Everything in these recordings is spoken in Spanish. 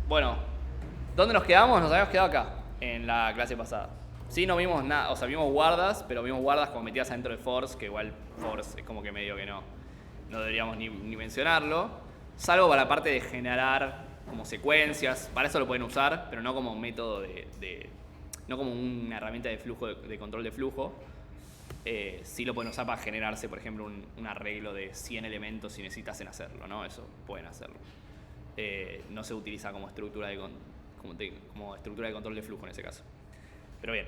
Bueno, ¿dónde nos quedamos? Nos habíamos quedado acá, en la clase pasada. Sí, no vimos nada, o sea, vimos guardas, pero vimos guardas como metidas adentro de force, que igual force es como que medio que no deberíamos ni mencionarlo, salvo para la parte de generar como secuencias, para eso lo pueden usar, pero no como método no como una herramienta de flujo, de control de flujo. Sí lo pueden usar para generarse, por ejemplo, un arreglo de 100 elementos si necesitasen hacerlo, ¿no? Eso pueden hacerlo. No se utiliza como estructura como estructura de control de flujo en ese caso. Pero bien,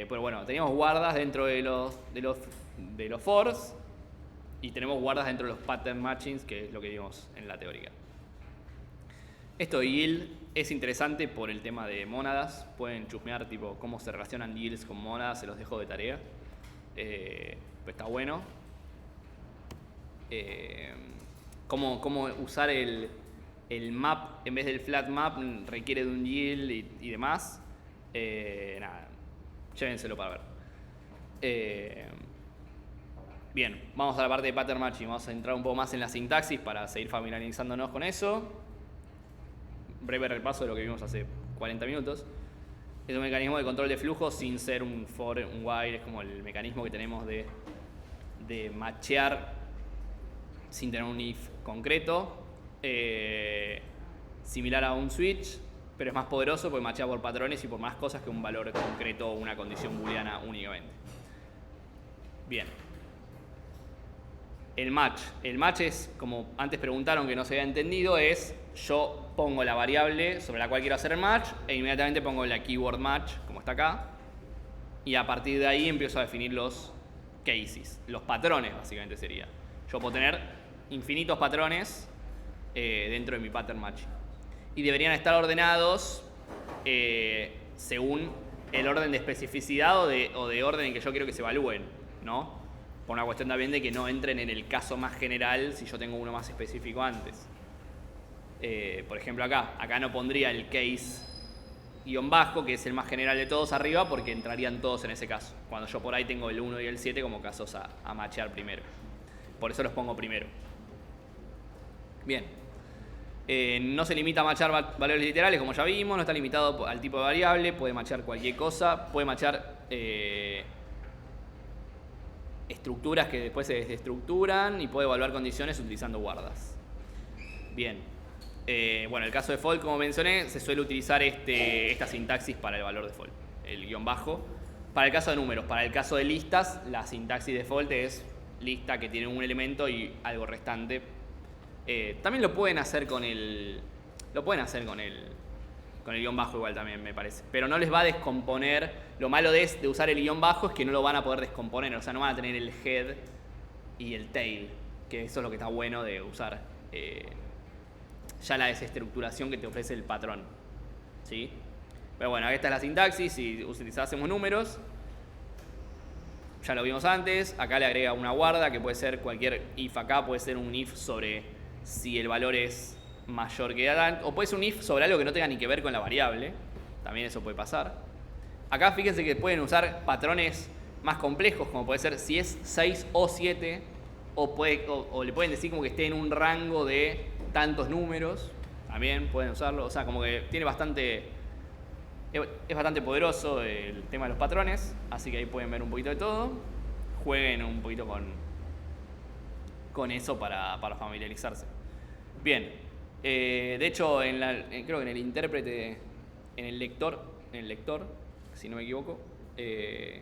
pero bueno, teníamos guardas dentro de los fors y tenemos guardas dentro de los pattern matchings, que es lo que vimos en la teórica. Esto de yield es interesante por el tema de mónadas. Pueden chusmear tipo cómo se relacionan yields con mónadas, se los dejo de tarea. Pues está bueno. Cómo usar el map en vez del flat map requiere de un yield y demás. Nada, llévenselo para ver. Bien, vamos a la parte de pattern matching. Vamos a entrar un poco más en la sintaxis para seguir familiarizándonos con eso. Breve repaso de lo que vimos hace 40 minutos. Es un mecanismo de control de flujo sin ser un for, un while. Es como el mecanismo que tenemos de matchear sin tener un if concreto. Similar a un switch, pero es más poderoso porque machea por patrones y por más cosas que un valor concreto o una condición booleana únicamente. Bien. El match. El match es, como antes preguntaron que no se había entendido, es yo pongo la variable sobre la cual quiero hacer el match e inmediatamente pongo la keyword match, como está acá, y a partir de ahí empiezo a definir los cases, los patrones básicamente sería. Yo puedo tener infinitos patrones dentro de mi pattern matching. Y deberían estar ordenados según el orden de especificidad o de orden en que yo quiero que se evalúen, ¿no? Por una cuestión también de que no entren en el caso más general si yo tengo uno más específico antes. Por ejemplo acá no pondría el case guión bajo, que es el más general de todos arriba, porque entrarían todos en ese caso. Cuando yo por ahí tengo el 1 y el 7 como casos a matchear primero. Por eso los pongo primero. Bien. No se limita a matchar valores literales, como ya vimos, no está limitado al tipo de variable, puede matchar cualquier cosa, puede matchar estructuras que después se desestructuran y puede evaluar condiciones utilizando guardas. Bien. Bueno, el caso de default, como mencioné, se suele utilizar esta sintaxis para el valor default, el guión bajo. Para el caso de números, para el caso de listas, la sintaxis default es lista que tiene un elemento y algo restante. También lo pueden hacer con el guión bajo igual también, me parece. Pero no les va a descomponer. Lo malo de usar el guión bajo es que no lo van a poder descomponer. O sea, no van a tener el head y el tail. Que eso es lo que está bueno de usar ya la desestructuración que te ofrece el patrón. ¿Sí? Pero bueno, esta es la sintaxis. Si utilizásemos números, ya lo vimos antes. Acá le agrega una guarda que puede ser cualquier if acá. Puede ser un if sobre si el valor es mayor que tal, o puede ser un if sobre algo que no tenga ni que ver con la variable. También eso puede pasar. Acá fíjense que pueden usar patrones más complejos, como puede ser si es 6 o 7, o le pueden decir como que esté en un rango de tantos números. También pueden usarlo. O sea, como que es bastante poderoso el tema de los patrones. Así que ahí pueden ver un poquito de todo. Jueguen un poquito con eso para familiarizarse. Bien. De hecho, creo que en el intérprete, en el lector, si no me equivoco, de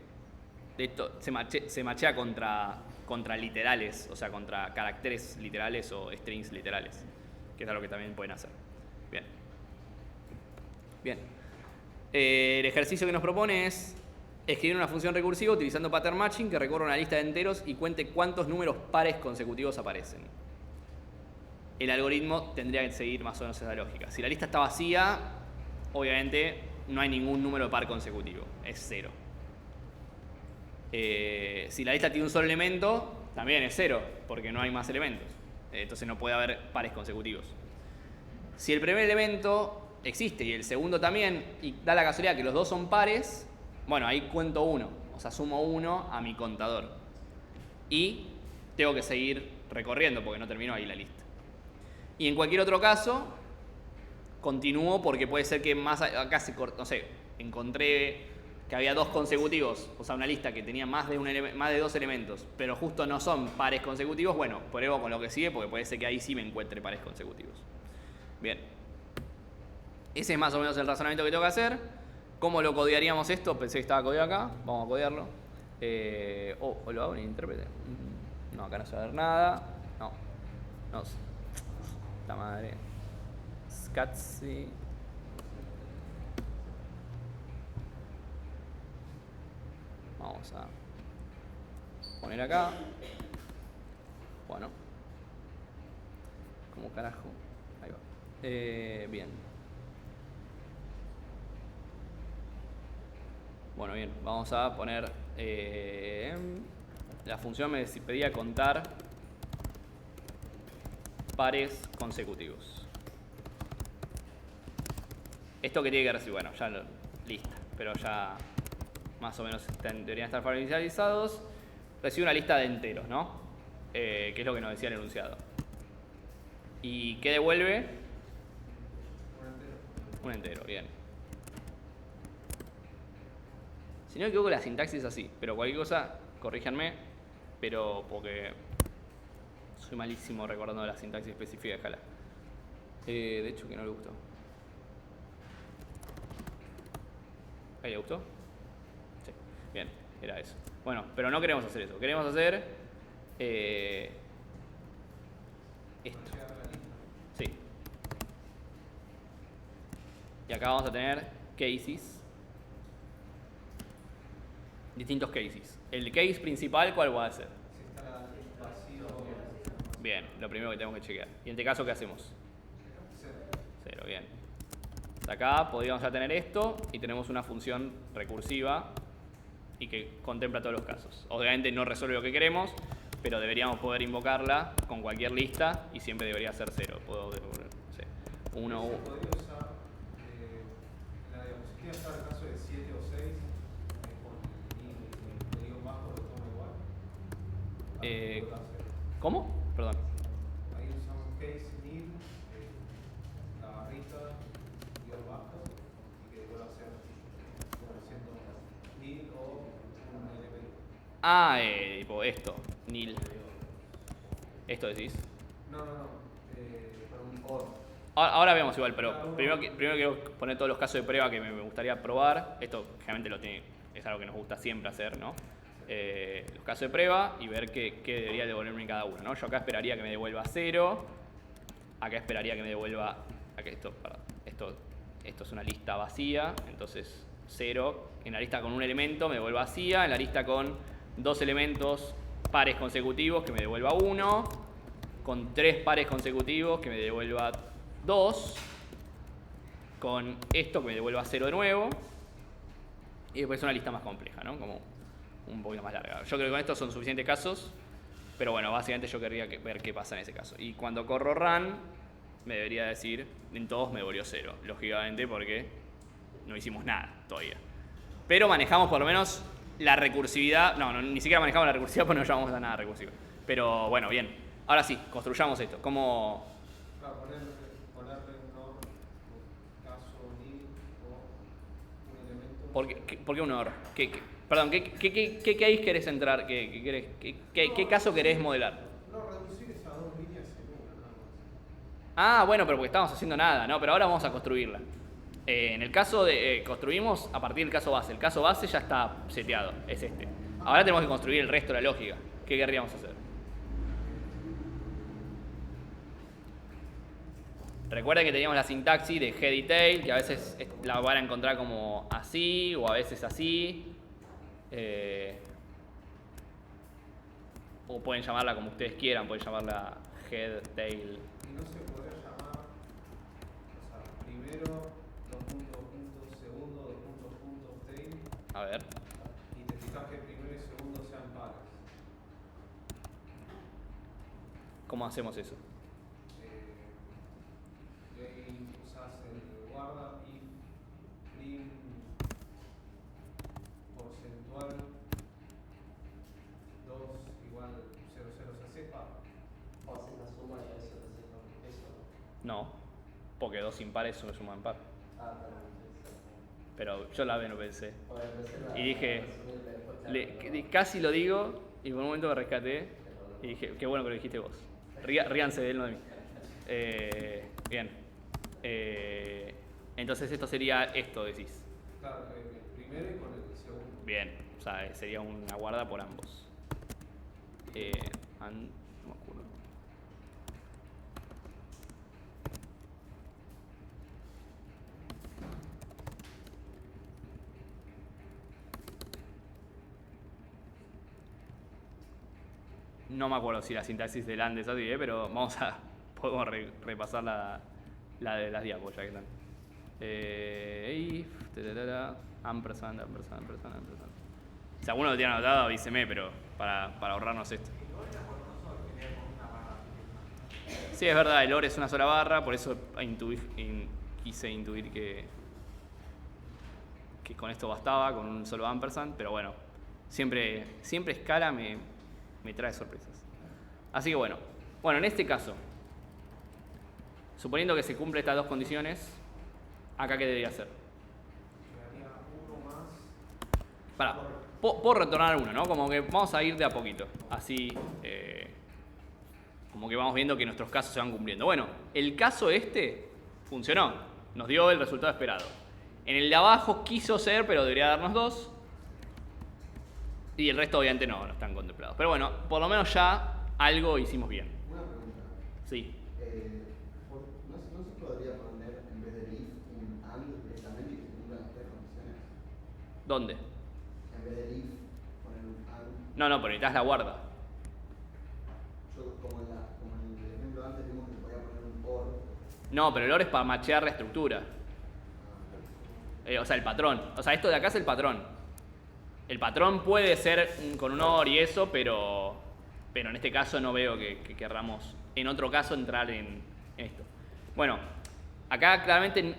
esto se machea contra literales, o sea, contra caracteres literales o strings literales, que es algo que también pueden hacer. Bien. El ejercicio que nos propone es escribir una función recursiva utilizando pattern matching que recorra una lista de enteros y cuente cuántos números pares consecutivos aparecen. El algoritmo tendría que seguir más o menos esa lógica. Si la lista está vacía, obviamente no hay ningún número de par consecutivo, es 0. Si la lista tiene un solo elemento, también es 0, porque no hay más elementos. Entonces no puede haber pares consecutivos. Si el primer elemento existe y el segundo también, y da la casualidad que los dos son pares, bueno, ahí cuento 1, o sea, sumo 1 a mi contador. Y tengo que seguir recorriendo porque no terminó ahí la lista. Y en cualquier otro caso, continúo porque puede ser que más acá no sé, encontré que había 2 consecutivos, o sea, una lista que tenía más de 2 elementos, pero justo no son pares consecutivos. Bueno, pruebo con lo que sigue porque puede ser que ahí sí me encuentre pares consecutivos. Bien. Ese es más o menos el razonamiento que tengo que hacer. ¿Cómo lo codearíamos esto? Pensé que estaba codeado acá. Vamos a codearlo. O lo hago en intérprete. No, acá no se va a ver nada. No. La madre. Scatsi. Vamos a poner acá. Bueno. ¿Cómo carajo? Ahí va. Bien. Bueno, bien. Vamos a poner... la función me pedía contar pares consecutivos. Esto que tiene que recibir, bueno, ya lista, pero ya más o menos deberían estar inicializados. Recibe una lista de enteros, ¿no? Que es lo que nos decía el enunciado. ¿Y qué devuelve? Un entero, bien. Si no me equivoco, la sintaxis es así, pero cualquier cosa, corríjanme, pero porque soy malísimo recordando la sintaxis específica de Scala. De hecho, que no le gustó. ¿Ahí le gustó? Sí, bien, era eso. Bueno, pero no queremos hacer eso. Queremos hacer esto. Sí. Y acá vamos a tener cases. Distintos cases. El case principal, ¿cuál va a ser? Bien, lo primero que tenemos que chequear. ¿Y en este caso qué hacemos? 0, bien. Acá podríamos ya tener esto y tenemos una función recursiva y que contempla todos los casos. Obviamente no resuelve lo que queremos, pero deberíamos poder invocarla con cualquier lista y siempre debería ser 0. Puedo devolver, no sé, 1, 1. ¿Podría usar la diapositiva para el caso de 7 o 6 con el guión bajo lo toma igual? ¿Cómo? Perdón. Ahí usamos case nil, la barrita, guión bajo, y que devuelva a ser siendo nil o un elemento. Tipo esto, nil. ¿Esto decís? No, para un or. Ahora vemos igual, pero primero quiero poner todos los casos de prueba que me gustaría probar. Esto generalmente es algo que nos gusta siempre hacer, ¿no? Los casos de prueba y ver qué debería devolverme en cada uno, ¿no? Yo acá esperaría que me devuelva 0. Acá esperaría que me devuelva... Esto es una lista vacía, entonces 0. En la lista con un elemento me devuelva vacía. En la lista con 2 elementos pares consecutivos que me devuelva 1. Con 3 pares consecutivos que me devuelva 2. Con esto que me devuelva 0 de nuevo. Y después una lista más compleja, ¿no? Como un poquito más larga. Yo creo que con estos son suficientes casos, pero bueno, básicamente yo querría ver qué pasa en ese caso. Y cuando corro run, me debería decir, en todos me devolvió 0, lógicamente porque no hicimos nada todavía. Pero manejamos por lo menos la recursividad, ni siquiera manejamos la recursividad porque no llamamos a nada recursivo. Pero bueno, bien. Ahora sí, construyamos esto. ¿Cómo? Claro, ponerle un or, caso nil o un elemento. ¿Por qué un or? Perdón, ¿qué case querés entrar? ¿Qué caso querés modelar? No, reducir esas 2 líneas en una, nada más. Ah, bueno, pero porque estábamos haciendo nada, ¿no? Pero ahora vamos a construirla. En el caso de... construimos a partir del caso base. El caso base ya está seteado, es este. Ahora tenemos que construir el resto de la lógica. ¿Qué querríamos hacer? Recuerden que teníamos la sintaxis de head y tail, que a veces la van a encontrar como así o a veces así. O pueden llamarla como ustedes quieran, pueden llamarla head, tail. Y no se podría llamar, o sea, primero, dos puntos, segundo, dos puntos, tail. A ver. Y te fijas que primero y segundo sean pares. ¿Cómo hacemos eso? Y ahí usas el guarda if print porcentual 2 igual 0, 0, se sepa. O hacer la suma y a veces te sepa eso. No, porque dos impares se suman par. Ah, Pero yo la B no pensé. pero Y dije, casi lo digo, y por un momento me rescaté, y dije, qué bueno que lo dijiste vos. Ríanse de él, no de mí. Bien. Entonces esto sería esto, decís. Claro, el primero y con el segundo. Bien, o sea, sería una guarda por ambos. No me acuerdo. No me acuerdo si la sintaxis del AND es así, pero podemos repasar la de las diapos, ya que están. If, ampersand. Si alguno lo tiene anotado, avíseme, pero para ahorrarnos esto. Sí, es verdad, el OR es una sola barra, por eso quise intuir que con esto bastaba, con un solo ampersand, pero bueno, siempre escala me trae sorpresas. Así que bueno, en este caso, suponiendo que se cumplen estas dos condiciones, ¿acá qué debería hacer? Quedaría uno más. Pará, puedo retornar uno, ¿no? Como que vamos a ir de a poquito, así como que vamos viendo que nuestros casos se van cumpliendo. Bueno, el caso este funcionó, nos dio el resultado esperado. En el de abajo quiso ser, pero debería darnos 2. Y el resto obviamente no están contemplados. Pero bueno, por lo menos ya algo hicimos bien. Una pregunta. Sí. ¿No se podría poner en vez del if un and directamente y que se cumplan las tres condiciones? ¿Dónde? En vez del if poner un and. No, pero necesitas la guarda. Yo como en el ejemplo antes vimos que podía poner un or. No, pero el OR es para machear la estructura. O sea, el patrón. O sea, esto de acá es el patrón. El patrón puede ser con un OR y eso, pero en este caso no veo que querramos en otro caso entrar en esto. Bueno, acá claramente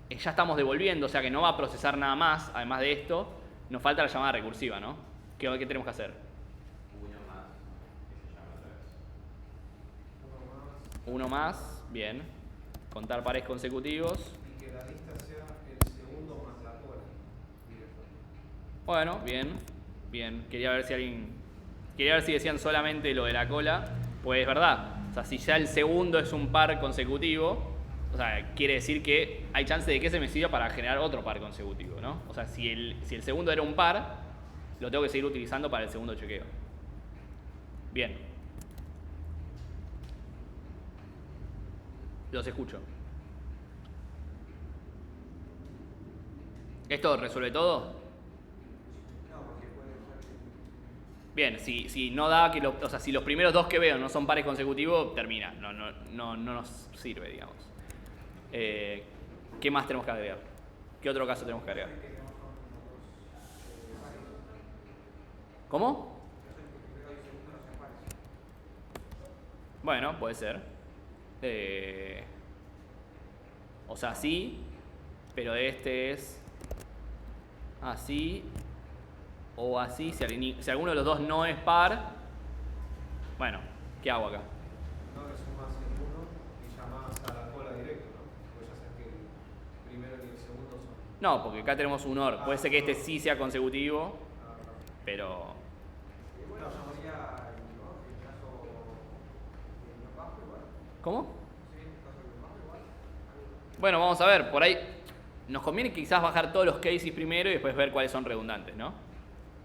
ya estamos devolviendo, o sea que no va a procesar nada más, además de esto. Nos falta la llamada recursiva, ¿no? ¿Qué tenemos que hacer? Uno más, que se llama otra vez. Uno más. Uno más, bien. Contar pares consecutivos. Y que la lista sea el segundo más la cola. Directo. Bueno, bien. Quería ver si decían solamente lo de la cola. Pues es verdad. O sea, si ya el segundo es un par consecutivo, o sea, quiere decir que hay chance de que ese me sirva para generar otro par consecutivo, ¿no? O sea, si el segundo era un par, lo tengo que seguir utilizando para el segundo chequeo. Bien. Los escucho. ¿Esto resuelve todo? Bien, si no da o sea, si los primeros dos que veo no son pares consecutivos, termina. No nos sirve, digamos. ¿Qué más tenemos que agregar? ¿Qué otro caso tenemos que agregar? ¿Cómo? Bueno, puede ser. O sea, sí, pero este es así o así. Si alguno de los dos no es par, bueno, ¿qué hago acá? No le sumas el uno y llamás a la cola directo, ¿no? Porque ya sabes que el primero y el segundo son. No, porque acá tenemos un OR. Puede ser que este sí sea consecutivo, pero... Bueno, llamaría ¿Cómo? Bueno, vamos a ver, por ahí nos conviene quizás bajar todos los cases primero y después ver cuáles son redundantes, ¿no?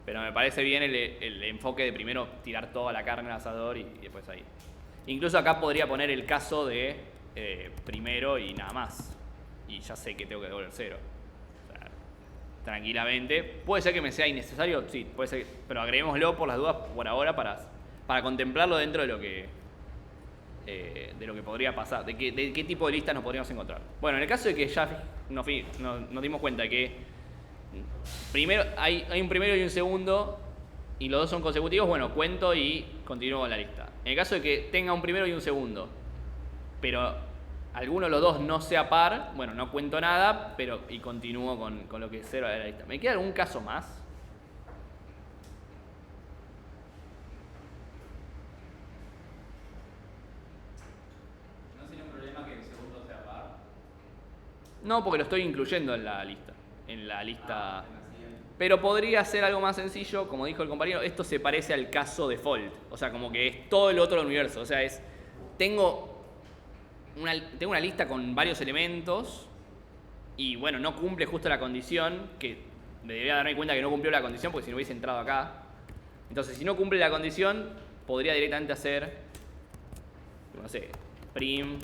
Pero me parece bien el enfoque de primero tirar toda la carne al asador y después ahí. Incluso acá podría poner el caso de primero y nada más. Y ya sé que tengo que devolver 0. O sea, tranquilamente. Puede ser que me sea innecesario, sí, puede ser, pero agreguémoslo por las dudas por ahora para contemplarlo dentro de lo que podría pasar, de qué tipo de listas nos podríamos encontrar. Bueno, en el caso de que ya nos dimos cuenta que primero hay un primero y un segundo y los dos son consecutivos, bueno, cuento y continúo con la lista. En el caso de que tenga un primero y un segundo, pero alguno de los dos no sea par, bueno, no cuento nada, y continúo con lo que es 0 de la lista. ¿Me queda algún caso más? No sería un problema que No, porque lo estoy incluyendo en la lista. Pero podría ser algo más sencillo, como dijo el compañero, esto se parece al caso default. O sea, como que es todo el otro universo. O sea, tengo una lista con varios elementos y bueno, no cumple justo la condición, que debería darme cuenta que no cumplió la condición porque si no hubiese entrado acá. Entonces, si no cumple la condición, podría directamente hacer, no sé, prim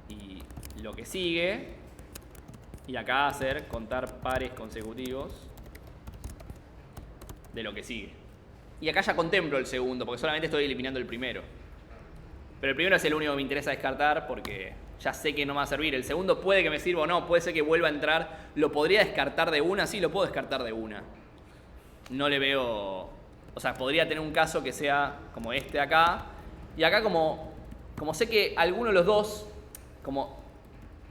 y lo que sigue. Y acá hacer contar pares consecutivos de lo que sigue. Y acá ya contemplo el segundo, porque solamente estoy eliminando el primero. Pero el primero es el único que me interesa descartar porque ya sé que no me va a servir. El segundo puede que me sirva o no, puede ser que vuelva a entrar. ¿Lo podría descartar de una? Sí, lo puedo descartar de una. No le veo... O sea, podría tener un caso que sea como este de acá. Y acá como sé que alguno de los dos, como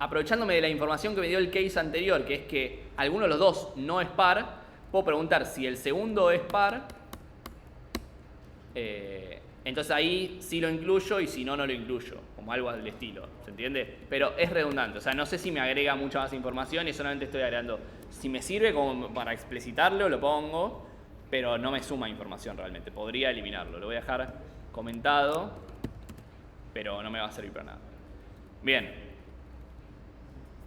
aprovechándome de la información que me dio el case anterior, que es que alguno de los dos no es par, puedo preguntar si el segundo es par, entonces ahí sí lo incluyo y si no, no lo incluyo, como algo del estilo, ¿se entiende? Pero es redundante, o sea, no sé si me agrega mucha más información y solamente estoy agregando. Si me sirve como para explicitarlo, lo pongo, pero no me suma información realmente, podría eliminarlo, lo voy a dejar comentado, pero no me va a servir para nada. Bien.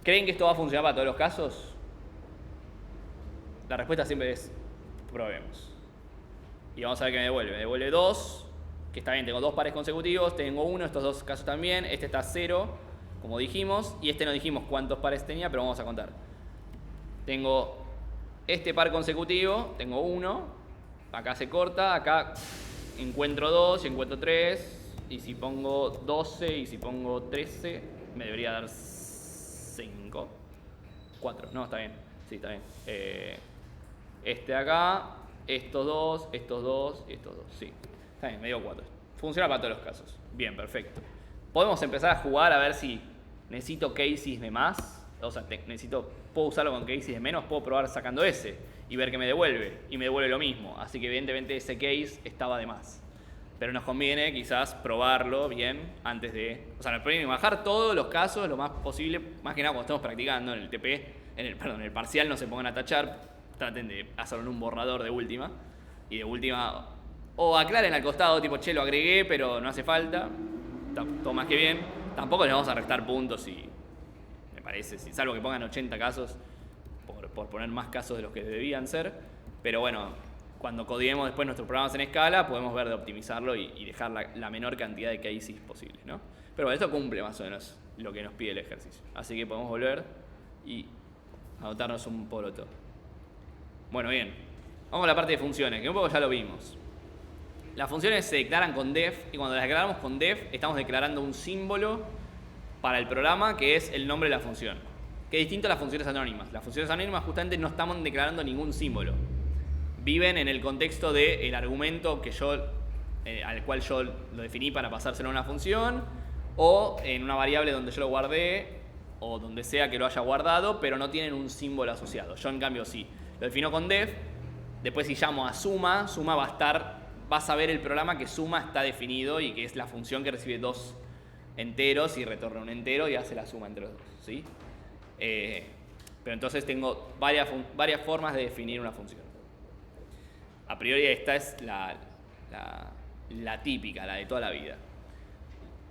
¿Creen que esto va a funcionar para todos los casos? La respuesta siempre es probemos. Y vamos a ver qué me devuelve. Me devuelve 2, que está bien, tengo 2 pares consecutivos, tengo 1, estos dos casos también, este está 0, como dijimos, y este no dijimos cuántos pares tenía, pero vamos a contar. Tengo este par consecutivo, tengo 1, acá se corta, acá encuentro 2 y encuentro 3, y si pongo 12 y si pongo 13, me debería dar 5, 4, no, está bien, sí, está bien. Este de acá, estos dos y estos dos, sí, está bien, me dio 4. Funciona para todos los casos. Bien, perfecto. Podemos empezar a jugar a ver si necesito cases de más, o sea, puedo usarlo con cases de menos, puedo probar sacando ese y ver qué me devuelve, y me devuelve lo mismo, así que evidentemente ese case estaba de más. Pero nos conviene quizás probarlo bien antes de... O sea, nos conviene bajar todos los casos lo más posible, más que nada cuando estemos practicando en el TP, en el parcial no se pongan a tachar, traten de hacerlo en un borrador de última, y de última, o aclaren al costado, tipo, che, lo agregué, pero no hace falta, todo más que bien. Tampoco les vamos a restar puntos y me parece, salvo que pongan 80 casos, por poner más casos de los que debían ser, pero bueno... Cuando codiemos después nuestros programas en escala, podemos ver de optimizarlo y dejar la menor cantidad de cases posibles, ¿no? Pero bueno, esto cumple más o menos lo que nos pide el ejercicio. Así que podemos volver y anotarnos un poroto. Bueno, bien. Vamos a la parte de funciones, que un poco ya lo vimos. Las funciones se declaran con def, y cuando las declaramos con def, estamos declarando un símbolo para el programa, que es el nombre de la función. Que es distinto a las funciones anónimas. Las funciones anónimas justamente no estamos declarando ningún símbolo. Viven en el contexto del argumento que al cual yo lo definí para pasárselo a una función, o en una variable donde yo lo guardé, o donde sea que lo haya guardado, pero no tienen un símbolo asociado. Yo en cambio sí. Lo defino con def, después si llamo a suma va a saber el programa que suma está definido y que es la función que recibe 2 enteros y retorna un entero y hace la suma entre los dos, ¿sí? Pero entonces tengo varias formas de definir una función. A priori esta es la típica, la de toda la vida.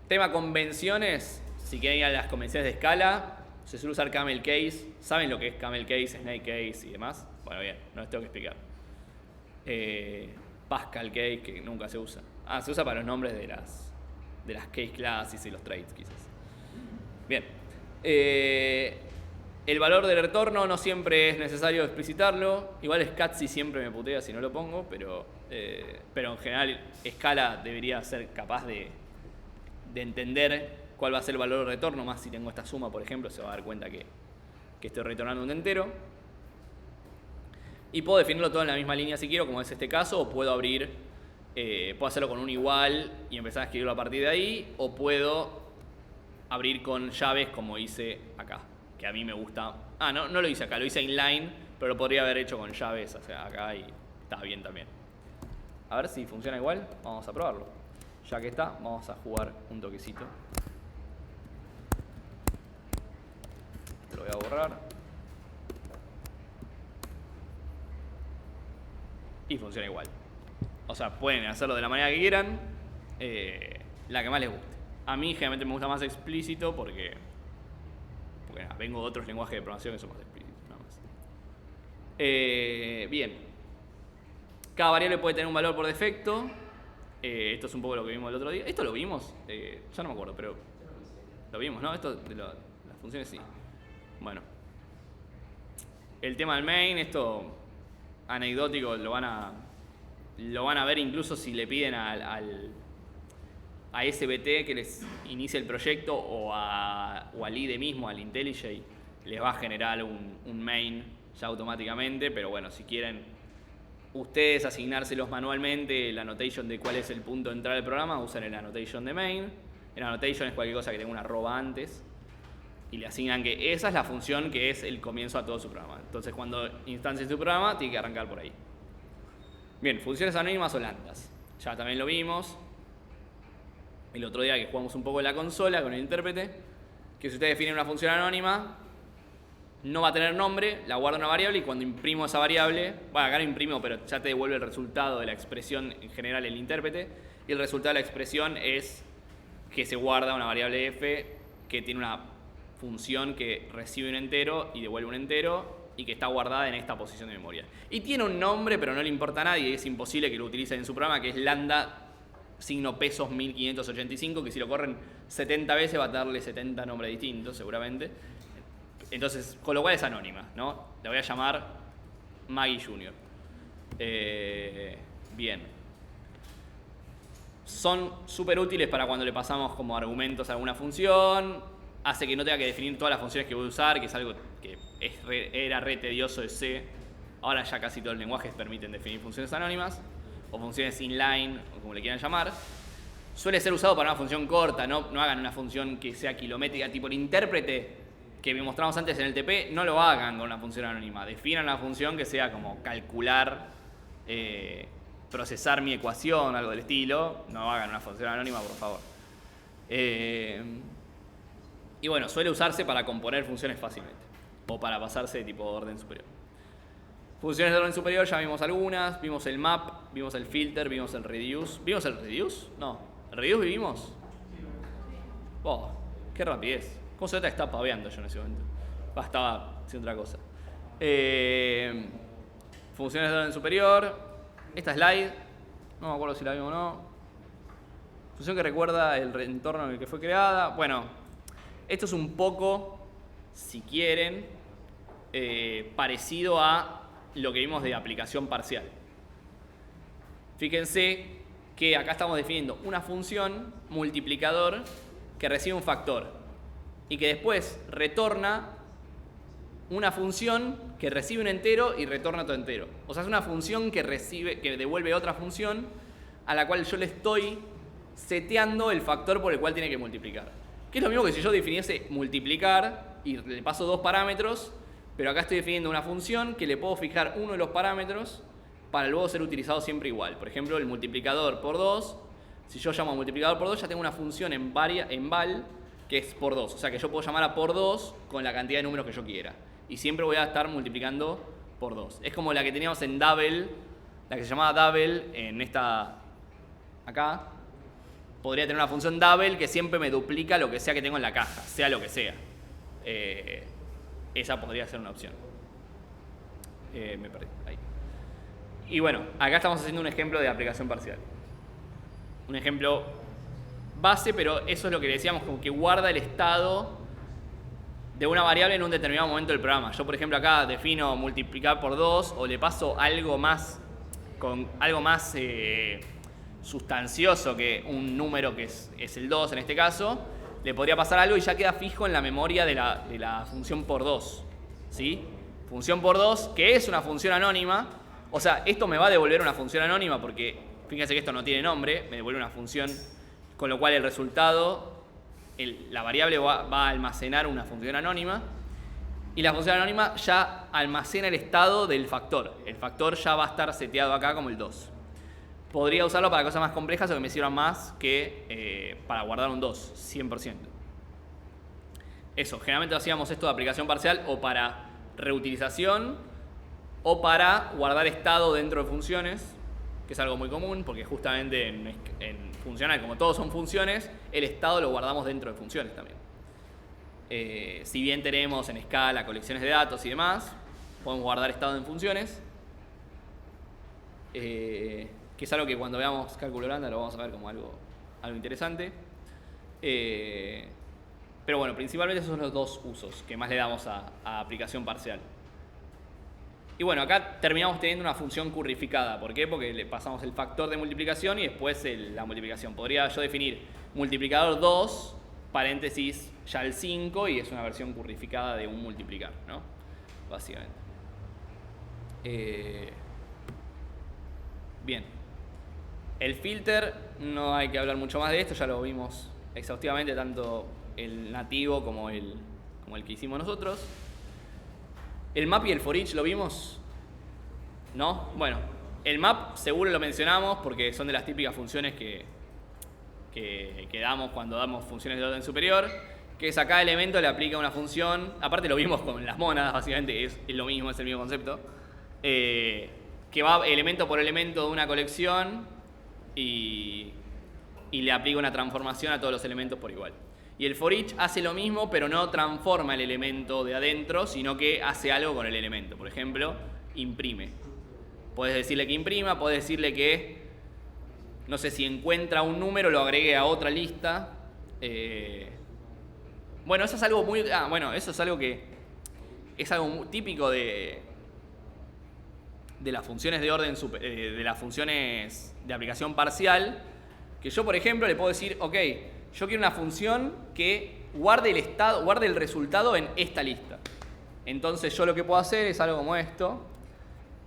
Tema convenciones, si quieren ir a las convenciones de escala, se suele usar camel case. ¿Saben lo que es camel case, snake case y demás? Bueno, bien, no les tengo que explicar. Pascal case, que nunca se usa. Se usa para los nombres de las case classes y los traits, quizás. Bien. El valor del retorno no siempre es necesario explicitarlo. Igual Scatsi siempre me putea si no lo pongo, pero en general Scala debería ser capaz de entender cuál va a ser el valor del retorno, más si tengo esta suma, por ejemplo, se va a dar cuenta que estoy retornando un entero. Y puedo definirlo todo en la misma línea si quiero, como es este caso, o puedo puedo hacerlo con un igual y empezar a escribirlo a partir de ahí, o puedo abrir con llaves como hice acá, que a mí me gusta. No lo hice acá, lo hice inline, pero lo podría haber hecho con llaves, o sea, acá, y está bien también. A ver si funciona igual, vamos a probarlo. Ya que está, vamos a jugar un toquecito. Te lo voy a borrar. correr. Y funciona igual. O sea, pueden hacerlo de la manera que quieran, la que más les guste. A mí generalmente me gusta más explícito porque nada, vengo de otros lenguajes de programación que son más explícitos, nada más. Bien. Cada variable puede tener un valor por defecto. Esto es un poco lo que vimos el otro día. ¿Esto lo vimos? Ya no me acuerdo, pero lo vimos, ¿no? Esto de las funciones sí. Bueno. El tema del main, esto anecdótico, lo van a ver incluso si le piden a SBT que les inicie el proyecto o al IDE mismo, al IntelliJ, les va a generar un main ya automáticamente, pero bueno, si quieren ustedes asignárselos manualmente, la annotation de cuál es el punto de entrada del programa, usan el annotation de main. El annotation es cualquier cosa que tenga una arroba antes y le asignan que esa es la función que es el comienzo a todo su programa. Entonces cuando instancien su programa tiene que arrancar por ahí. Bien, funciones anónimas o lambdas. Ya también lo vimos el otro día que jugamos un poco en la consola con el intérprete, que si ustedes definen una función anónima, no va a tener nombre, la guarda una variable y cuando imprimo esa variable, bueno, acá no imprimo, pero ya te devuelve el resultado de la expresión en general el intérprete, y el resultado de la expresión es que se guarda una variable f que tiene una función que recibe un entero y devuelve un entero y que está guardada en esta posición de memoria. Y tiene un nombre, pero no le importa a nadie, es imposible que lo utilicen en su programa, que es lambda signo pesos 1585, que si lo corren 70 veces va a darle 70 nombres distintos seguramente. Entonces, con lo cual es anónima, ¿no? La voy a llamar Maggie Jr. Bien. Son súper útiles para cuando le pasamos como argumentos a alguna función. Hace que no tenga que definir todas las funciones que voy a usar, que es algo que era re tedioso de C. Ahora ya casi todos los lenguajes permiten definir funciones anónimas o funciones inline, o como le quieran llamar. Suele ser usado para una función corta, no hagan una función que sea kilométrica, tipo el intérprete que mostramos antes en el TP, no lo hagan con una función anónima. Definan una función que sea como calcular, procesar mi ecuación, algo del estilo. No hagan una función anónima, por favor. Y bueno, suele usarse para componer funciones fácilmente. O para pasarse de tipo orden superior. Funciones de orden superior ya vimos algunas. Vimos el map, vimos el filter, vimos el reduce. ¿Vimos el reduce? No. ¿El reduce vivimos? Oh, qué rapidez. ¿Cómo se nota que estaba paveando yo en ese momento? Estaba haciendo otra cosa. Funciones de orden superior. Esta slide, no me acuerdo si la vimos o no. Función que recuerda el entorno en el que fue creada. Bueno, esto es un poco, si quieren, parecido a lo que vimos de aplicación parcial. Fíjense que acá estamos definiendo una función multiplicador que recibe un factor y que después retorna una función que recibe un entero y retorna otro entero. O sea, es una función que devuelve otra función a la cual yo le estoy seteando el factor por el cual tiene que multiplicar. Que es lo mismo que si yo definiese multiplicar y le paso dos parámetros, pero acá estoy definiendo una función que le puedo fijar uno de los parámetros para luego ser utilizado siempre igual. Por ejemplo, el multiplicador por 2, si yo llamo multiplicador por 2, ya tengo una función en val que es por 2. O sea que yo puedo llamar a por 2 con la cantidad de números que yo quiera. Y siempre voy a estar multiplicando por 2. Es como la que teníamos en double, la que se llamaba double en esta acá. Podría tener una función double que siempre me duplica lo que sea que tengo en la caja, sea lo que sea. Esa podría ser una opción. Me perdí. Ahí. Y bueno, acá estamos haciendo un ejemplo de aplicación parcial. Un ejemplo base, pero eso es lo que decíamos, como que guarda el estado de una variable en un determinado momento del programa. Yo, por ejemplo, acá defino multiplicar por 2 o le paso algo más, con algo más sustancioso que un número que es el 2 en este caso, le podría pasar algo y ya queda fijo en la memoria de la función por 2. ¿Sí? Función por 2, que es una función anónima. O sea, esto me va a devolver una función anónima porque, fíjense que esto no tiene nombre, me devuelve una función, con lo cual el resultado, la variable va a almacenar una función anónima y la función anónima ya almacena el estado del factor. El factor ya va a estar seteado acá como el 2. Podría usarlo para cosas más complejas o que me sirvan más que para guardar un 2, 100%. eso, generalmente hacíamos esto de aplicación parcial o para reutilización o para guardar estado dentro de funciones, que es algo muy común porque justamente en funcional, como todos son funciones, el estado lo guardamos dentro de funciones también. Si bien tenemos en escala colecciones de datos y demás, podemos guardar estado en funciones, que es algo que cuando veamos cálculo lambda lo vamos a ver como algo interesante. Pero bueno, principalmente esos son los dos usos que más le damos a aplicación parcial. Y bueno, acá terminamos teniendo una función currificada. ¿Por qué? Porque le pasamos el factor de multiplicación y después la multiplicación. Podría yo definir multiplicador 2, paréntesis, ya el 5, y es una versión currificada de un multiplicar, ¿no? Básicamente. Bien. El filter, no hay que hablar mucho más de esto, ya lo vimos exhaustivamente, tanto el nativo como el que hicimos nosotros. ¿El map y el for each lo vimos? ¿No? Bueno, el map seguro lo mencionamos porque son de las típicas funciones que damos cuando damos funciones de orden superior, que es a cada elemento le aplica una función. Aparte lo vimos con las mónadas, básicamente es lo mismo, es el mismo concepto, que va elemento por elemento de una colección y le aplica una transformación a todos los elementos por igual. Y el for each hace lo mismo, pero no transforma el elemento de adentro, sino que hace algo con el elemento. Por ejemplo, imprime. Puedes decirle que imprima, puedes decirle que, no sé, si encuentra un número lo agregue a otra lista. Bueno, eso es algo muy... eso es algo que es algo muy típico de las funciones de orden de las funciones de aplicación parcial, que yo, por ejemplo, le puedo decir, ok, yo quiero una función que guarde el resultado en esta lista. Entonces yo lo que puedo hacer es algo como esto,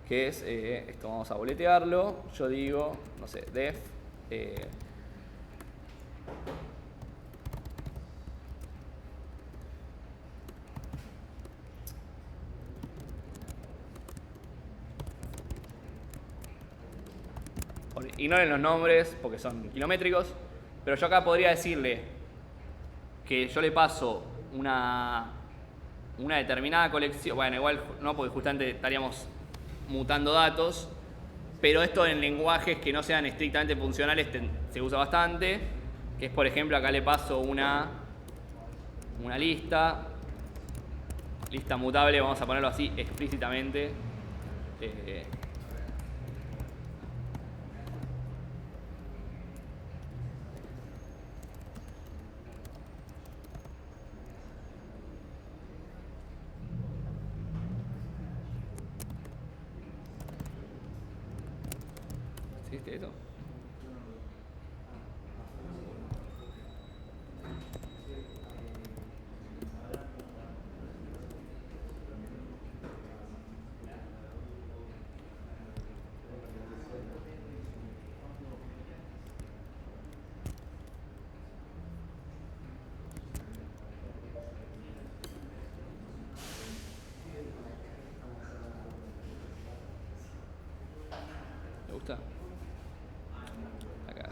que es, esto vamos a boletearlo, yo digo, no sé, def, ignoren los nombres porque son kilométricos, pero yo acá podría decirle que yo le paso una determinada colección. Bueno, igual no, porque justamente estaríamos mutando datos, pero esto en lenguajes que no sean estrictamente funcionales se usa bastante, que es, por ejemplo, acá le paso una lista mutable, vamos a ponerlo así explícitamente. ¿Existe eso? ¿Te gusta? Acá.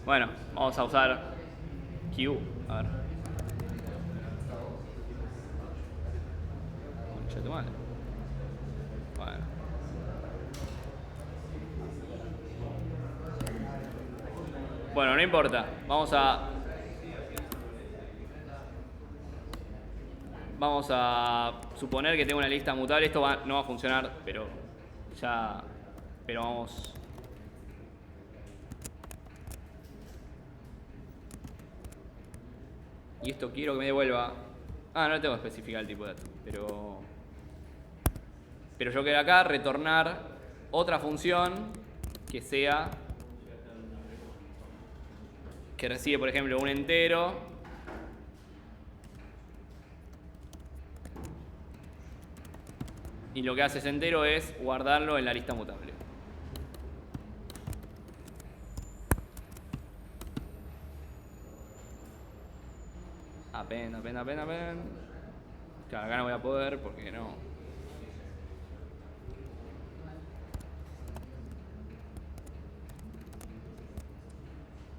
Bueno, vamos a usar Q. A ver. Concha de tu madre. Bueno. Bueno, no importa. Vamos a suponer que tengo una lista mutable. Esto no va a funcionar, pero vamos. Y esto quiero que me devuelva. No le tengo que especificar el tipo de dato. Pero yo quiero acá retornar otra función que sea que recibe, por ejemplo, un entero. Y lo que hace ese entero es guardarlo en la lista mutable. Apen. Claro, acá no voy a poder porque no.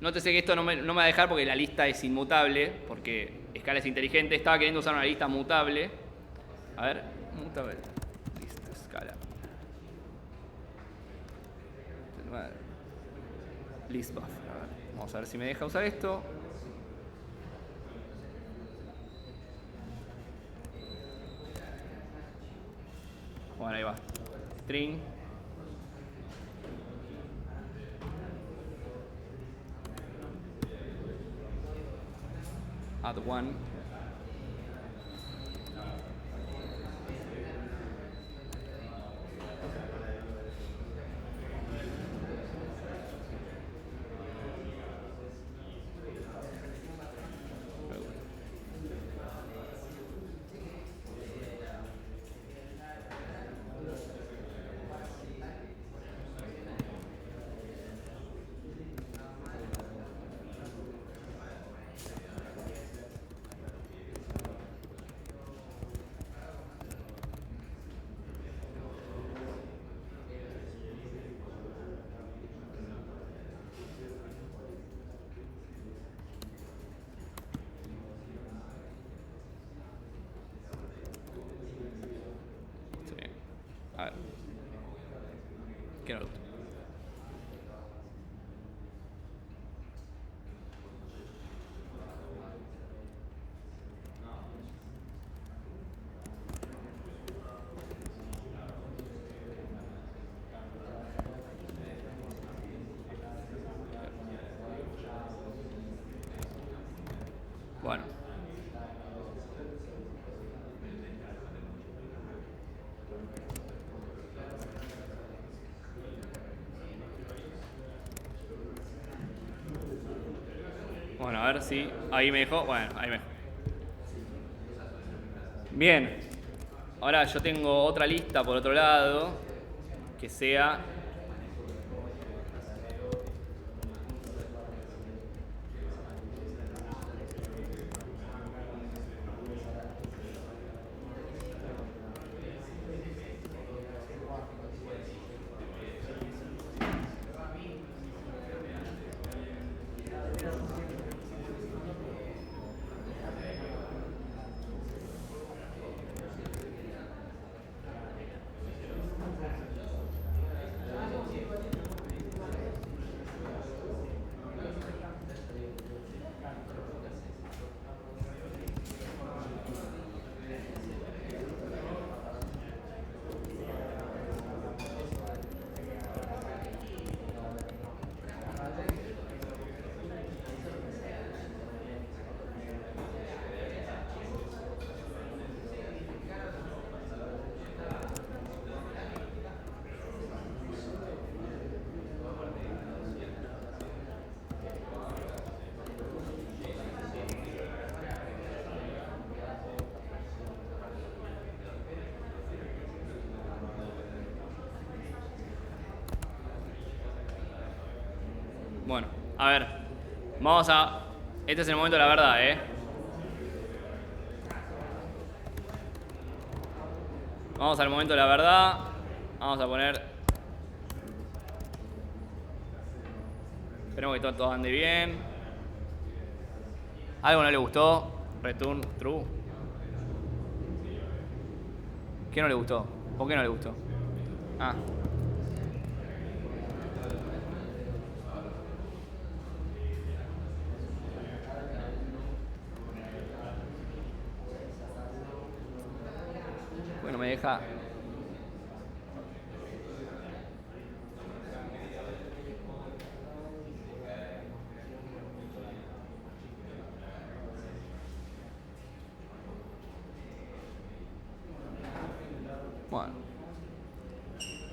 Nótese que esto no me va a dejar porque la lista es inmutable, porque Scala es inteligente. Estaba queriendo usar una lista mutable. A ver, mutable. Lista Scala. List buffer. A ver, vamos a ver si me deja usar esto. Bueno, ahí va. String. Add one. A ver. ¿Qué no? Bueno. Bueno, a ver si ahí me dejó. Bueno, ahí me dejó. Bien. Ahora yo tengo otra lista por otro lado que sea Bueno, a ver, vamos a... Este es el momento de la verdad, ¿eh? Vamos al momento de la verdad. Vamos a poner... Esperemos que todo ande bien. ¿Algo no le gustó? Return true. ¿Qué no le gustó? ¿Por qué no le gustó? Ah. Bueno, me deja...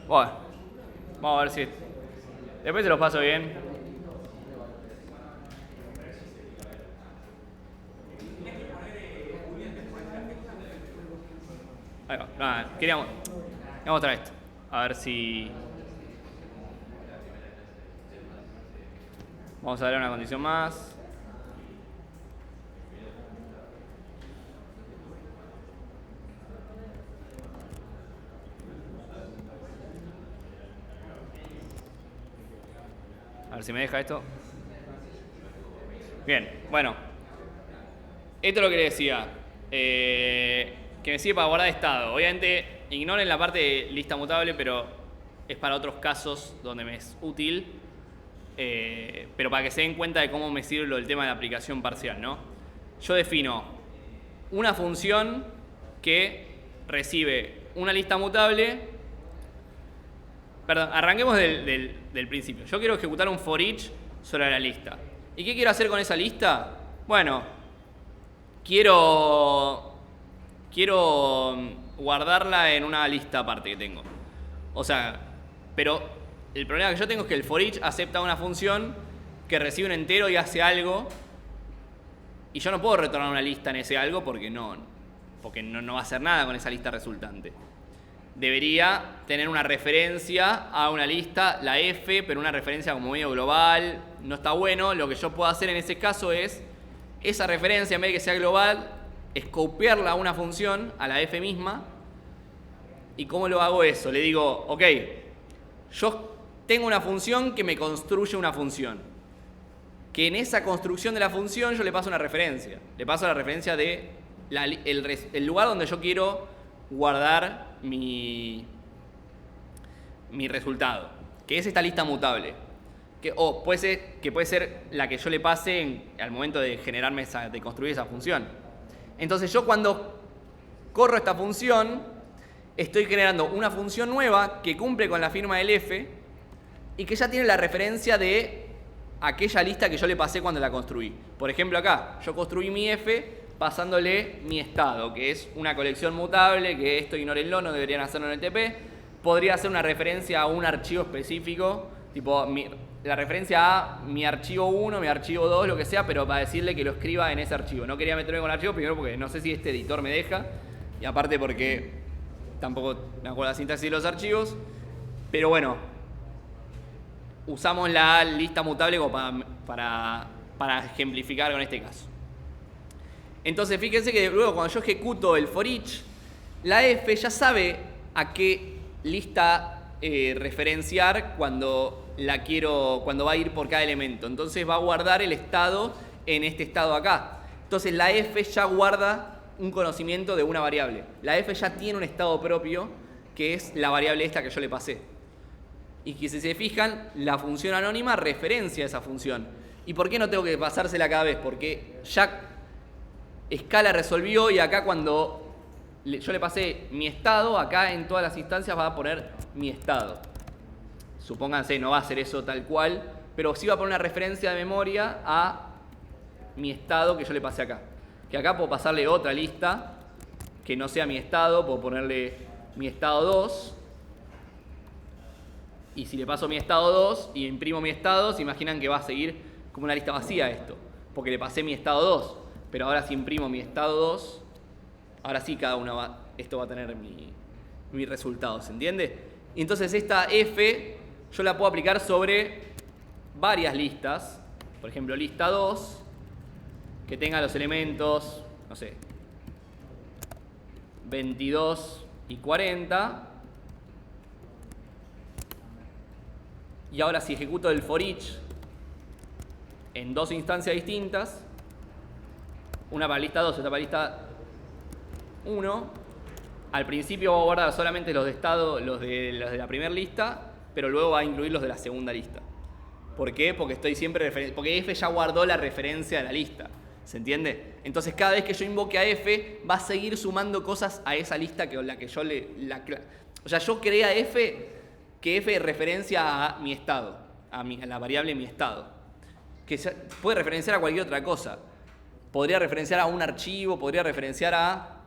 Bueno, vamos a ver si... Después se los paso bien. Ahí va. Nada, queríamos mostrar esto. A ver si... Vamos a darle una condición más. A ver si me deja esto. Bien, bueno. Esto es lo que le decía. Que me sirve para guardar estado. Obviamente, ignoren la parte de lista mutable, pero es para otros casos donde me es útil. Pero para que se den cuenta de cómo me sirve lo del tema de la aplicación parcial, ¿no? Yo defino una función que recibe una lista mutable. Perdón, arranquemos del principio. Yo quiero ejecutar un for each sobre la lista. ¿Y qué quiero hacer con esa lista? Bueno, quiero guardarla en una lista aparte que tengo. O sea, pero el problema que yo tengo es que el for each acepta una función que recibe un entero y hace algo. Y yo no puedo retornar una lista en ese algo porque no va a hacer nada con esa lista resultante. Debería tener una referencia a una lista, la F, pero una referencia como medio global. No está bueno. Lo que yo puedo hacer en ese caso es esa referencia, en vez de que sea global, escopiarla a una función, a la F misma. ¿Y cómo lo hago eso? Le digo, ok, yo tengo una función que me construye una función. Que en esa construcción de la función yo le paso una referencia. Le paso la referencia de el lugar donde yo quiero guardar mi resultado, que es esta lista mutable, que puede ser la que yo le pase al momento de de construir esa función. Entonces yo cuando corro esta función estoy generando una función nueva que cumple con la firma del F y que ya tiene la referencia de aquella lista que yo le pasé cuando la construí. Por ejemplo acá, yo construí mi F pasándole mi estado, que es una colección mutable, que esto ignórenlo, no deberían hacerlo en el TP. Podría ser una referencia a un archivo específico, tipo la referencia a mi archivo 1, mi archivo 2, lo que sea, pero para decirle que lo escriba en ese archivo. No quería meterme con el archivo, primero porque no sé si este editor me deja, y aparte porque tampoco me acuerdo la sintaxis de los archivos, pero bueno, usamos la lista mutable como para ejemplificar con este caso. Entonces fíjense que luego cuando yo ejecuto el for each, la F ya sabe a qué lista referenciar cuando va a ir por cada elemento. Entonces va a guardar el estado en este estado acá. Entonces la F ya guarda un conocimiento de una variable. La F ya tiene un estado propio que es la variable esta que yo le pasé. Y que si se fijan, la función anónima referencia a esa función. ¿Y por qué no tengo que pasársela cada vez? Porque ya Scala resolvió y acá cuando yo le pasé mi estado, acá en todas las instancias va a poner mi estado. Supónganse, no va a hacer eso tal cual, pero sí va a poner una referencia de memoria a mi estado que yo le pasé acá. Que acá puedo pasarle otra lista que no sea mi estado, puedo ponerle mi estado 2. Y si le paso mi estado 2 y imprimo mi estado, se imaginan que va a seguir como una lista vacía esto, porque le pasé mi estado 2. Pero ahora si imprimo mi estado 2, ahora sí esto va a tener mi resultado, ¿se entiende? Y entonces esta F yo la puedo aplicar sobre varias listas. Por ejemplo, lista 2, que tenga los elementos, no sé, 22 y 40. Y ahora si ejecuto el for each en dos instancias distintas, una para lista 2 y otra para lista 1, al principio va a guardar solamente los de estado, los de la primera lista, pero luego va a incluir los de la segunda lista. ¿Por qué? Porque porque F ya guardó la referencia de la lista. ¿Se entiende? Entonces cada vez que yo invoque a F, va a seguir sumando cosas a esa lista que yo o sea, yo creé a F, que F referencia a mi estado, a la variable mi estado. Que puede referenciar a cualquier otra cosa. Podría referenciar a un archivo, podría referenciar a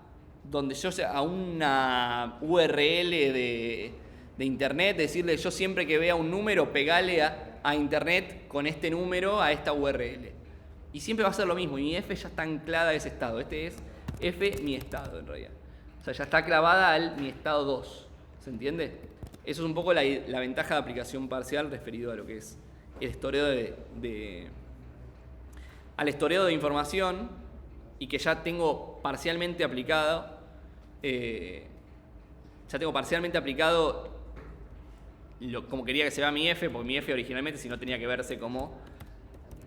una URL de internet, decirle yo siempre que vea un número, pegale a internet con este número a esta URL. Y siempre va a ser lo mismo, y mi F ya está anclada a ese estado. Este es F mi estado en realidad. sea, ya está clavada al mi estado 2. ¿Se entiende? Eso es un poco la ventaja de aplicación parcial referido a lo que es el historial al historial de información y que ya tengo parcialmente aplicado. Ya tengo parcialmente aplicado como quería que se vea mi f, porque mi f originalmente si no tenía que verse como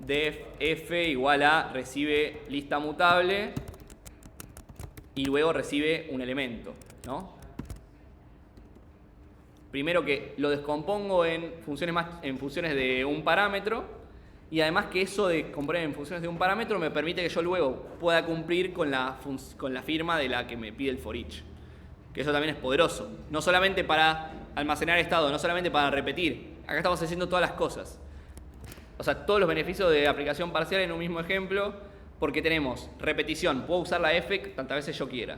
def f igual a recibe lista mutable y luego recibe un elemento, ¿no? Primero que lo descompongo en funciones de un parámetro y además que eso de componer en funciones de un parámetro me permite que yo luego pueda cumplir con la firma de la que me pide el for each. Que eso también es poderoso. No solamente para almacenar estado, no solamente para repetir. Acá estamos haciendo todas las cosas. O sea, todos los beneficios de aplicación parcial en un mismo ejemplo, porque tenemos repetición. Puedo usar la f tantas veces yo quiera.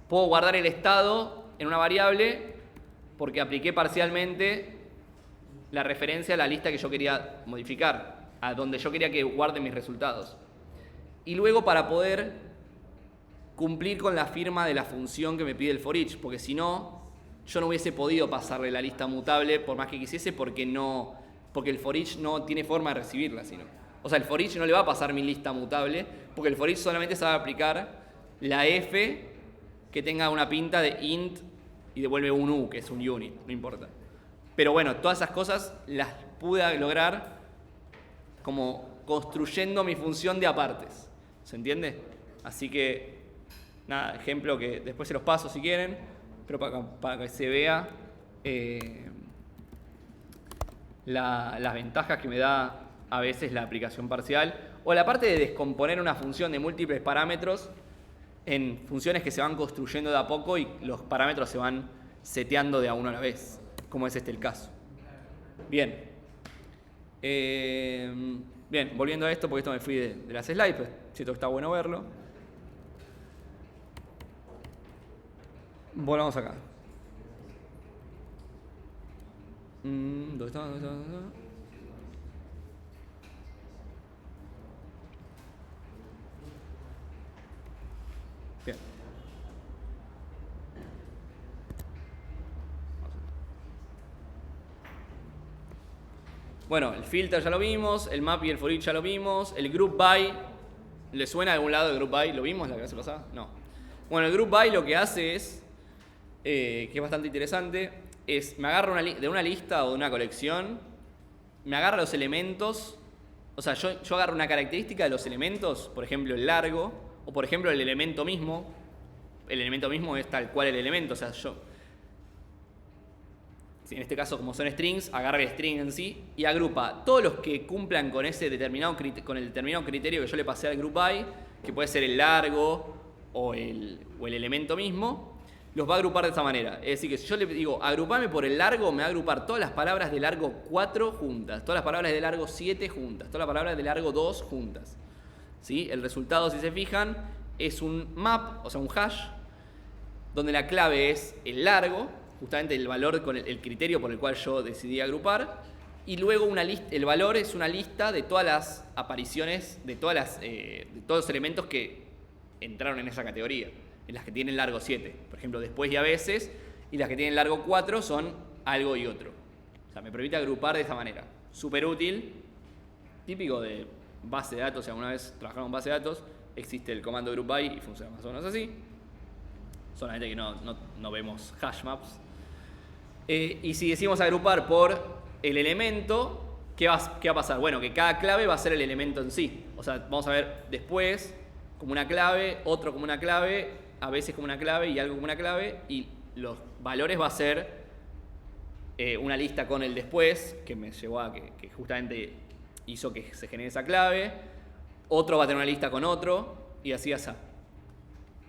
Puedo guardar el estado en una variable porque apliqué parcialmente la referencia a la lista que yo quería modificar, a donde yo quería que guarde mis resultados. Y luego para poder cumplir con la firma de la función que me pide el for each, porque si no, yo no hubiese podido pasarle la lista mutable por más que quisiese, porque el for each no tiene forma de recibirla, sino. O sea, el for each no le va a pasar mi lista mutable, porque el for each solamente sabe aplicar la f que tenga una pinta de int y devuelve un u, que es un unit, no importa. Pero bueno, todas esas cosas las pude lograr como construyendo mi función de apartes. ¿Se entiende? Así que, nada, ejemplo que después se los paso si quieren, pero para que se vea las ventajas que me da a veces la aplicación parcial, o la parte de descomponer una función de múltiples parámetros en funciones que se van construyendo de a poco y los parámetros se van seteando de a uno a la vez, como es el caso. Bien. Bien, volviendo a esto, porque esto me fui de las slides, pero siento que está bueno verlo. Volvamos acá. ¿Dónde está? Bien. Bueno, el filter ya lo vimos, el map y el for each ya lo vimos, el group by, ¿le suena a algún lado el group by? ¿Lo vimos la clase pasada? No. Bueno, el group by lo que hace es, que es bastante interesante, es me agarra de una lista o de una colección, me agarra los elementos, o sea, yo agarro una característica de los elementos, por ejemplo el largo, o por ejemplo el elemento mismo es tal cual el elemento, o sea, en este caso como son strings, agarra el string en sí y agrupa todos los que cumplan con el determinado criterio que yo le pasé al group by, que puede ser el largo o el elemento mismo, los va a agrupar de esta manera. Es decir, que si yo le digo agrupame por el largo, me va a agrupar todas las palabras de largo 4 juntas, todas las palabras de largo 7 juntas, todas las palabras de largo 2 juntas. ¿Sí? El resultado, si se fijan, es un map, o sea, un hash, donde la clave es el largo, justamente el valor con el criterio por el cual yo decidí agrupar, y luego el valor es una lista de todas las apariciones, de todos los elementos que entraron en esa categoría, en las que tienen largo 7, por ejemplo, después y a veces, y las que tienen largo 4 son algo y otro. O sea, me permite agrupar de esta manera. Súper útil, típico de base de datos. Si alguna vez trabajaron con base de datos, existe el comando group by y funciona más o menos así. Solamente que no vemos hash maps. Y si decimos agrupar por el elemento, ¿qué va a pasar? Bueno, que cada clave va a ser el elemento en sí. O sea, vamos a ver después como una clave, otro como una clave, a veces como una clave y algo como una clave, y los valores va a ser una lista con el después, que me llevó a que justamente hizo que se genere esa clave, otro va a tener una lista con otro, y así.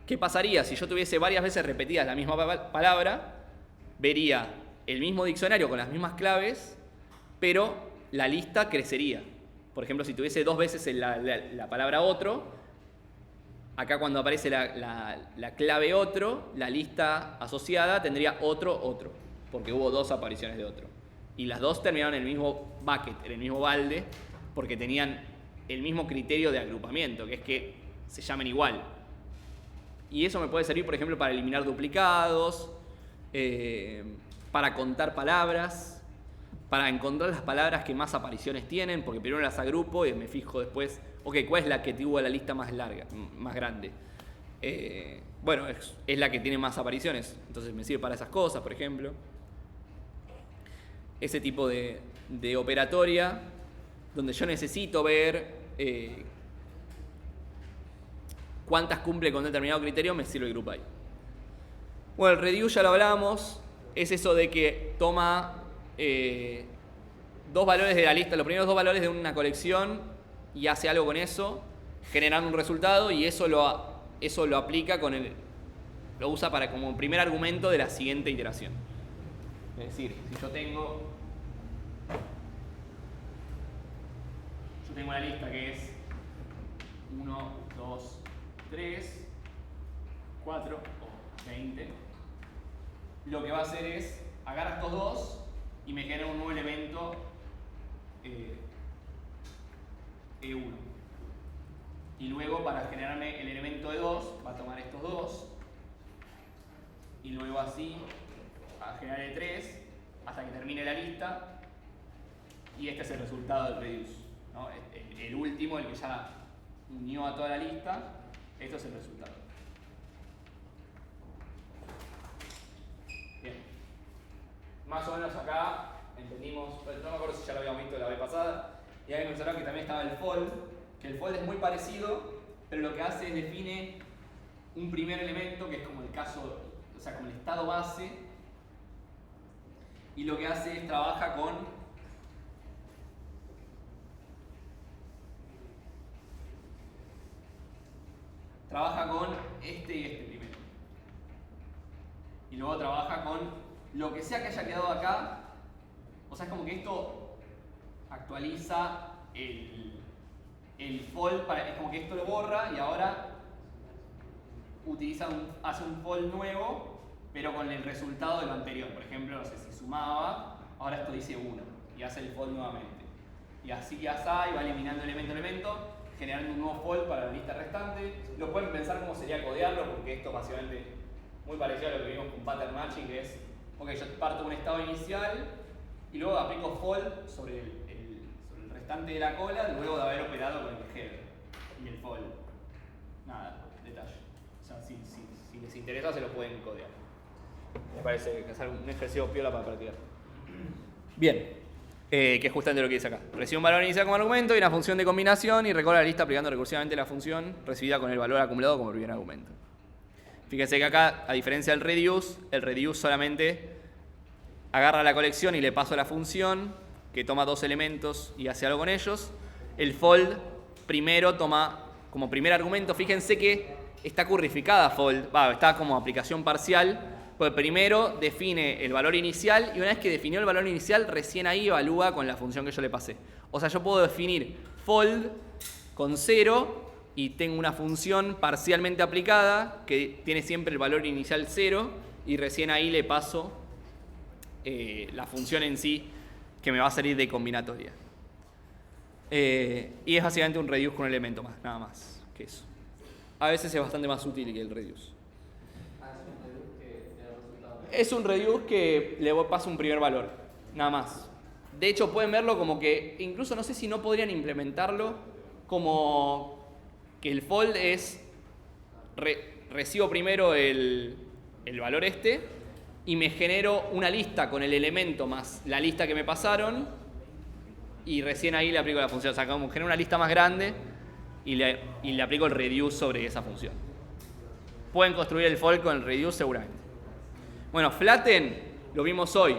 ¿Qué pasaría si yo tuviese varias veces repetidas la misma palabra? Vería el mismo diccionario con las mismas claves, pero la lista crecería. Por ejemplo, si tuviese 2 veces la palabra otro, acá cuando aparece la clave otro, la lista asociada tendría otro, porque hubo 2 apariciones de otro. Y las 2 terminaron en el mismo bucket, en el mismo balde, porque tenían el mismo criterio de agrupamiento, que es que se llamen igual. Y eso me puede servir, por ejemplo, para eliminar duplicados, para contar palabras, para encontrar las palabras que más apariciones tienen, porque primero las agrupo y me fijo después, ok, ¿cuál es la que tuvo la lista más larga, más grande? Bueno, es la que tiene más apariciones, entonces me sirve para esas cosas, por ejemplo. Ese tipo de operatoria, donde yo necesito ver cuántas cumple con determinado criterio, me sirve el GroupBy. Bueno, el reduce ya lo hablamos, es eso de que toma dos valores de la lista, los primeros dos valores de una colección y hace algo con eso, generando un resultado, y eso lo aplica lo usa para como primer argumento de la siguiente iteración. Es decir, si yo tengo una lista que es 1, 2, 3, 4 o 20, lo que va a hacer es agarrar estos dos y me genera un nuevo elemento E1. Y luego, para generarme el elemento E2, va a tomar estos dos y luego así a generar E3 hasta que termine la lista, y este es el resultado del reduce, ¿no? El último, el que ya unió a toda la lista, esto es el resultado. Bien. Más o menos acá entendimos, no me acuerdo si ya lo habíamos visto la vez pasada, y habíamos mencionado que también estaba el fold, que el fold es muy parecido, pero lo que hace es define un primer elemento, que es como el caso, o sea, como el estado base, y lo que hace es trabaja con este y este primero. Y luego trabaja con lo que sea que haya quedado acá. O sea, es como que esto actualiza el fold, es como que esto lo borra y ahora hace un fold nuevo, pero con el resultado de lo anterior. Por ejemplo, no sé, si sumaba, ahora esto dice 1 y hace el fold nuevamente. Y así y va eliminando elemento, generando un nuevo fold para la lista restante. Lo pueden pensar cómo sería codearlo, porque esto es básicamente muy parecido a lo que vimos con pattern matching, que es, ok, yo parto de un estado inicial y luego aplico fold sobre el restante de la cola, luego de haber operado con el header y el fold. Nada, detalle. O sea, si les interesa se lo pueden codear. Me parece que es un ejercicio piola para practicar. Bien. Que es justamente lo que dice acá. Recibe un valor inicial como argumento y una función de combinación y recorre la lista aplicando recursivamente la función recibida con el valor acumulado como primer argumento. Fíjense que acá, a diferencia del el reduce solamente agarra la colección y le paso la función que toma dos elementos y hace algo con ellos. El fold primero toma como primer argumento, fíjense que está currificada fold, está como aplicación parcial. Pues primero define el valor inicial y una vez que definió el valor inicial, recién ahí evalúa con la función que yo le pasé. O sea, yo puedo definir fold con 0 y tengo una función parcialmente aplicada que tiene siempre el valor inicial 0 y recién ahí le paso la función en sí que me va a salir de combinatoria. Y es básicamente un reduce con un elemento más, nada más que eso. A veces es bastante más útil que el reduce. Es un reduce que le paso un primer valor, nada más. De hecho, pueden verlo como que, incluso no sé si no podrían implementarlo como que el fold es, recibo primero el valor y me genero una lista con el elemento más la lista que me pasaron y recién ahí le aplico la función. O sea, como genero una lista más grande y le aplico el reduce sobre esa función. Pueden construir el fold con el reduce seguramente. Bueno, flatten lo vimos hoy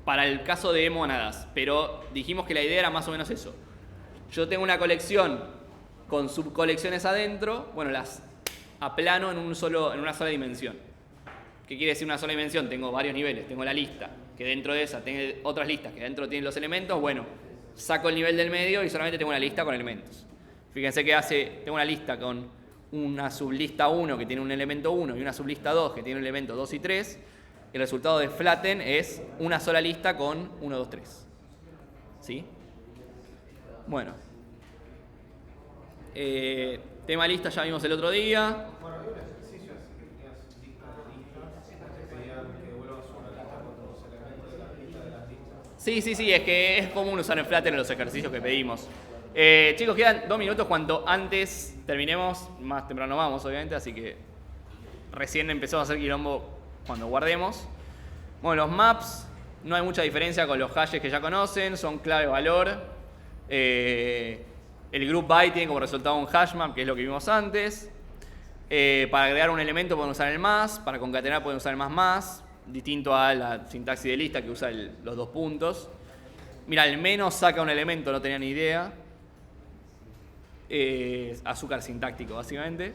para el caso de mónadas, pero dijimos que la idea era más o menos eso. Yo tengo una colección con subcolecciones adentro, bueno, las aplano en una sola dimensión. ¿Qué quiere decir una sola dimensión? Tengo varios niveles, tengo la lista, que dentro de esa tengo otras listas, que dentro tienen los elementos, bueno, saco el nivel del medio y solamente tengo una lista con elementos. Fíjense que tengo una lista con una sublista 1 que tiene un elemento 1 y una sublista 2 que tiene un elemento 2 y 3, el resultado de flatten es una sola lista con 1, 2, 3. ¿Sí? Bueno. Tema lista ya vimos el otro día. Bueno, hay un ejercicio así que tenías listas de listas, te pedían que devuelvas una lista con los elementos de las listas de las listas. Sí, es que es común usar en Flutter en los ejercicios que pedimos. Chicos, quedan 2 minutos. Cuanto antes terminemos, más temprano vamos, obviamente, así que recién empezamos a hacer quilombo cuando guardemos. Bueno, los maps, no hay mucha diferencia con los hashes que ya conocen, son clave-valor. El group by tiene como resultado un hash map, que es lo que vimos antes. Para agregar un elemento pueden usar el más, para concatenar pueden usar el más, distinto a la sintaxis de lista que usa los 2 puntos. Mira, el menos saca un elemento, no tenía ni idea. Azúcar sintáctico, básicamente.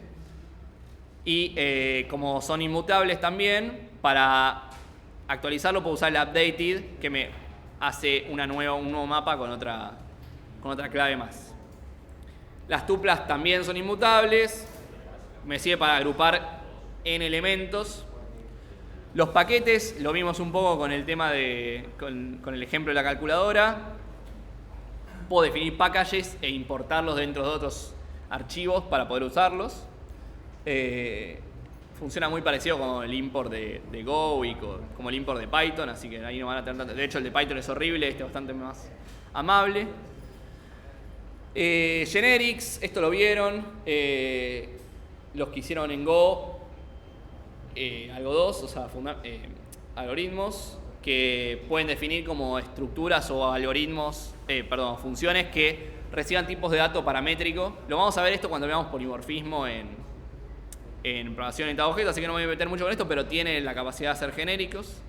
Y como son inmutables también, para actualizarlo puedo usar el updated, que me hace un nuevo mapa con otra clave más. Las tuplas también son inmutables, me sirve para agrupar en elementos. Los paquetes lo vimos un poco con el tema con el ejemplo de la calculadora. Puedo definir packages e importarlos dentro de otros archivos para poder usarlos. Funciona muy parecido con el import de Go y como el import de Python, así que ahí no van a tener tanto. De hecho, el de Python es horrible, este es bastante más amable. Generics, esto lo vieron. Los que hicieron en Go, algo 2, o sea, algoritmos que pueden definir como estructuras o algoritmos, funciones que reciban tipos de datos paramétricos. Lo vamos a ver esto cuando veamos polimorfismo en programación orientada a objetos, así que no me voy a meter mucho con esto, pero tiene la capacidad de hacer genéricos,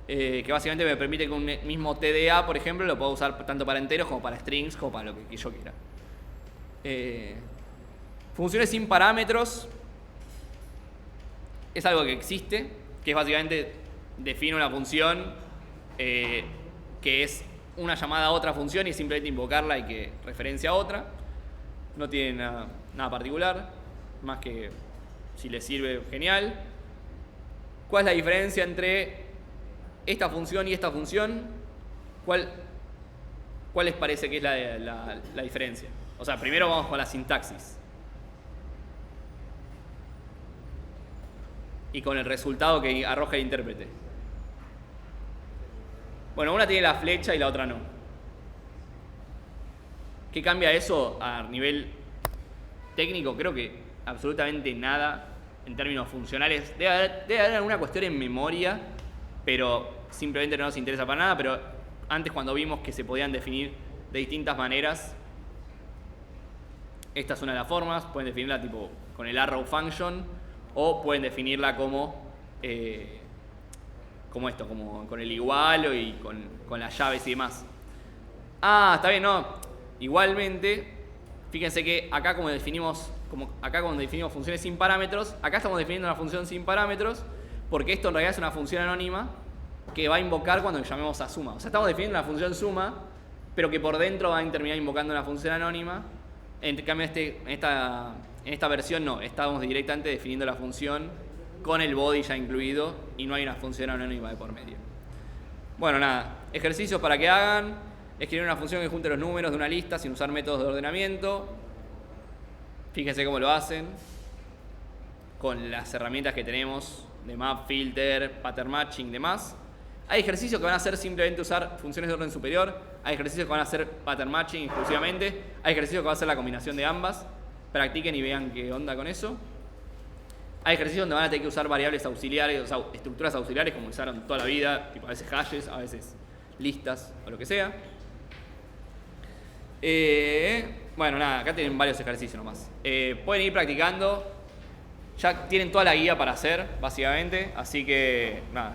que básicamente me permite que un mismo TDA, por ejemplo, lo pueda usar tanto para enteros como para strings, como para lo que yo quiera. Funciones sin parámetros es algo que existe, que es básicamente define una función que es una llamada a otra función y simplemente invocarla y que referencia a otra. No tiene nada particular, más que si les sirve, genial. ¿Cuál es la diferencia entre esta función y esta función? ¿Cuál les parece que es la diferencia? O sea, primero vamos con la sintaxis. Y con el resultado que arroja el intérprete. Bueno, una tiene la flecha y la otra no. ¿Qué cambia eso a nivel técnico? Creo que absolutamente nada en términos funcionales. Debe haber alguna cuestión en memoria, pero simplemente no nos interesa para nada. Pero antes, cuando vimos que se podían definir de distintas maneras, esta es una de las formas. Pueden definirla tipo con el arrow function, o pueden definirla como esto, como con el igual y con las llaves y demás. Ah, está bien, no. Igualmente, fíjense que acá cuando definimos funciones sin parámetros, acá estamos definiendo una función sin parámetros, porque esto en realidad es una función anónima que va a invocar cuando llamemos a suma. O sea, estamos definiendo una función suma, pero que por dentro va a terminar invocando una función anónima. En cambio, en esta versión no, estamos directamente definiendo la función con el body ya incluido y no hay una función anónima de por medio. Bueno, nada, ejercicios para que hagan: escribir una función que junte los números de una lista sin usar métodos de ordenamiento. Fíjense cómo lo hacen con las herramientas que tenemos de map, filter, pattern matching y demás. Hay ejercicios que van a hacer simplemente usar funciones de orden superior. Hay ejercicios que van a hacer pattern matching exclusivamente. Hay ejercicios que van a hacer la combinación de ambas. Practiquen y vean qué onda con eso. Hay ejercicios donde van a tener que usar variables auxiliares, o sea, estructuras auxiliares como usaron toda la vida, tipo a veces hashes, a veces listas o lo que sea. Bueno, nada, acá tienen varios ejercicios nomás. Pueden ir practicando. Ya tienen toda la guía para hacer, básicamente. Así que, nada.